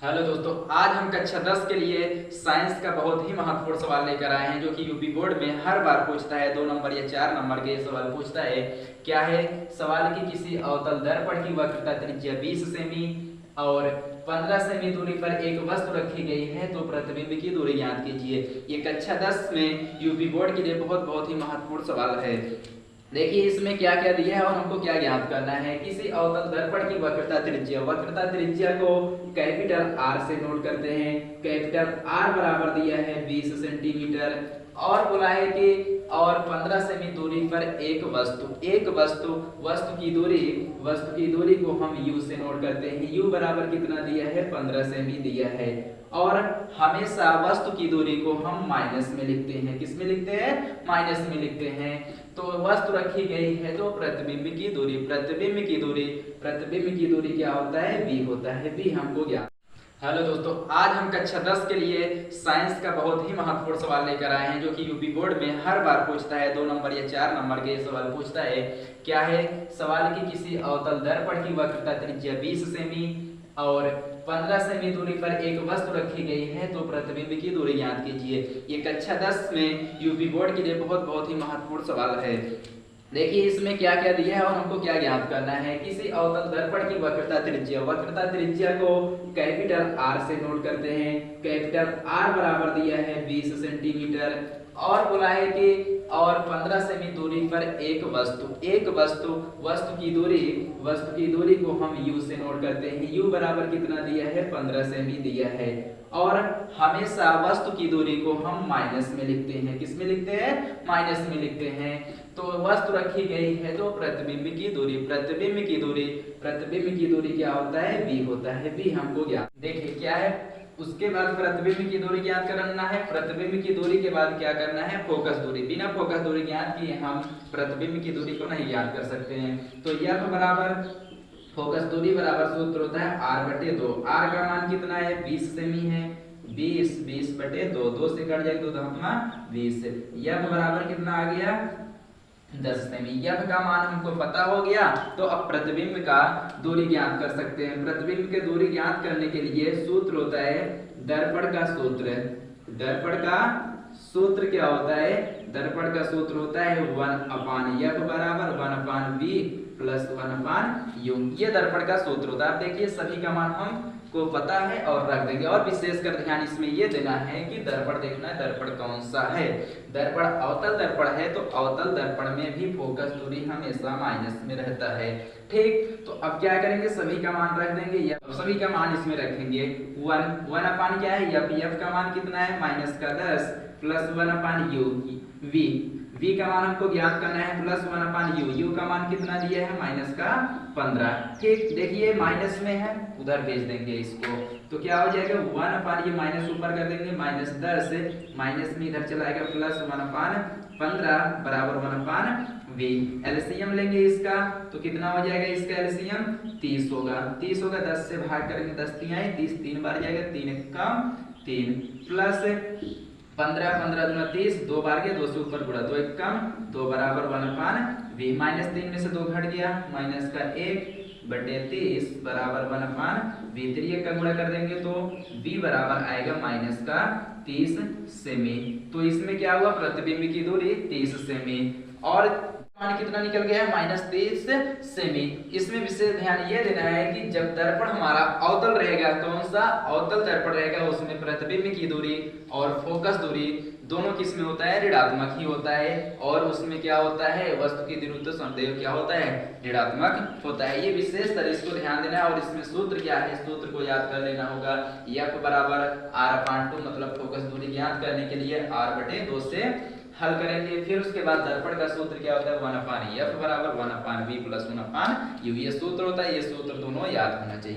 Hello दोस्तों, आज हम कक्षा 10 के लिए साइंस का बहुत ही महत्वपूर्ण सवाल लेकर आए हैं जो कि यूपी बोर्ड में हर बार पूछता है। 2 नंबर या 4 नंबर के सवाल पूछता है। क्या है सवाल की किसी अवतल दर्पण की वक्रता त्रिज्या 20 सेमी और 15 सेमी दूरी पर एक वस्तु रखी गई है तो प्रतिबिंब की दूरी ज्ञात कीजिए। ये कक्षा 10 में यूपी बोर्ड के लिए बहुत ही महत्वपूर्ण सवाल है। देखिए इसमें क्या क्या दिया है और हमको क्या ज्ञात करना है। किसी अवतल दर्पण की वक्रता त्रिज्या को कैपिटल आर से नोट करते हैं। कैपिटल आर बराबर दिया है 20 सेंटीमीटर और बोला है कि और 15 सेमी दूरी पर एक वस्तु की दूरी को हम u से नोट करते हैं। u बराबर कितना दिया है 15 सेमी दिया है और हमेशा वस्तु की दूरी को हम माइनस में लिखते हैं। किस में लिखते हैं? माइनस में लिखते हैं। तो वस्तु रखी गई है तो प्रतिबिंब की दूरी क्या होता है? v होता है। v हमको ज्ञात। हेलो दोस्तों, आज हम कक्षा 10 के लिए साइंस का बहुत ही महत्वपूर्ण सवाल लेकर आए हैं जो कि यूपी बोर्ड में हर बार पूछता है। 2 नंबर या 4 नंबर के सवाल पूछता है। क्या है सवाल की किसी अवतल दर्पण की वक्रता त्रिज्या 20 सेमी और 15 सेमी दूरी पर एक वस्तु रखी गई है तो प्रतिबिंब की दूरी ज्ञात कीजिए। ये कक्षा 10 में यूपी बोर्ड के लिए बहुत ही महत्वपूर्ण सवाल है। देखिए इसमें क्या क्या दिया है और हमको क्या ज्ञात करना है। किसी अवतल दर्पण की वक्रता त्रिज्या को कैपिटल आर से नोट करते हैं। कैपिटल आर बराबर दिया है 20 सेंटीमीटर और बोला है कि और 15 सेमी दूरी पर एक वस्तु की दूरी को हम u से नोट करते हैं। u बराबर कितना दिया है 15 सेमी दिया है और हमेशा वस्तु की दूरी को हम माइनस में लिखते हैं। किस में लिखते हैं? माइनस में लिखते हैं। तो वस्तु रखी गई है तो प्रतिबिंब की दूरी क्या होता है? v होता है। v हमको ज्ञात। देखिए क्या है उसके बाद प्रतिबिंब की दूरी ज्ञात करना है। प्रतिबिंब की दूरी के बाद क्या करना है? फोकस दूरी। बिना फोकस दूरी ज्ञात किए हम प्रतिबिंब की दूरी को नहीं ज्ञात कर सकते हैं। तो यह बराबर फोकस दूरी बराबर सूत्र होता है r/2। r का मान कितना है? 20 सेमी है। 20/2 2 से कट जाएगा तो अपना 20। यह बराबर कितना आ गया? 10 सेमी। यह का मान हमको पता हो गया तो अब प्रतिबिंब का दूरी ज्ञात कर सकते हैं। प्रतिबिंब के दूरी ज्ञात करने के लिए सूत्र होता है दर्पण का सूत्र क्या होता है? दर्पण का सूत्र होता है 1/f बराबर 1/v प्लस 1/u। ये दर्पण का सूत्र होता है। अब देखिए सभी का मान हमको पता है और रख देंगे और विशेषकर ध्यान इसमें ये देना है कि दर्पण देखना है दर्पण कौन सा है। दर्पण अवतल दर्पण है तो अवतल दर्पण में भी फोकस दूरी हमेशा माइनस में रहता है। ठीक, तो अब क्या करेंगे? सभी का मान रख देंगे या सभी का मान इसमें रखेंगे। 1 क्या है? f का मान कितना है? -10 प्लस 1/u। v का मान हमको ज्ञात करना है प्लस 1/u। u का मान कितना दिया है? -15। ठीक, देखिए माइनस में है उधर भेज देंगे इसको तो क्या हो जाएगा? 1/, ये माइनस ऊपर कर देंगे -10 माइनस में इधर चलाएगा प्लस 1/15 बराबर 1/v। एलसीएम लेंगे इसका तो कितना हो जाएगा? इसका एलसीएम 30 होगा। 10 से भाग करेंगे 10 3 आए 30 3 बार जाएगा 3 कम 3 प्लस 15 दूना 30 2 बार गया 2 से ऊपर गुणा 2 1 कम 2 बराबर 1/v। -3 में से 2 घट गया -1/30 बराबर 1/v। 3 का गुणा कर देंगे तो v बराबर आएगा -30 सेमी। तो इसमें क्या हुआ? प्रतिबिंब की दूरी 30 सेमी और मान कितना निकल गया है? -30 सेमी। इसमें विशेष ध्यान ये देना है कि जब दर्पण हमारा अवतल रहेगा, कौन सा अवतल दर्पण रहेगा, उसमें प्रतिबिंब की दूरी और फोकस दूरी दोनों किस में होता है? ऋणात्मक ही होता है। और उसमें क्या होता है? वस्तु की विरुद्ध समदेव क्या होता है? ऋणात्मक होता है। ये विशेष तरह इसको ध्यान देना है और इसमें सूत्र क्या है? सूत्र को याद कर लेना होगा। f बराबर r/2 मतलब फोकस दूरी ज्ञात करने के लिए r/2 से हल करेंगे। फिर उसके बाद दर्पण का सूत्र क्या होता है? 1/f बराबर 1/v प्लस 1/u। ये सूत्र होता है। ये सूत्र दोनों याद होना चाहिए।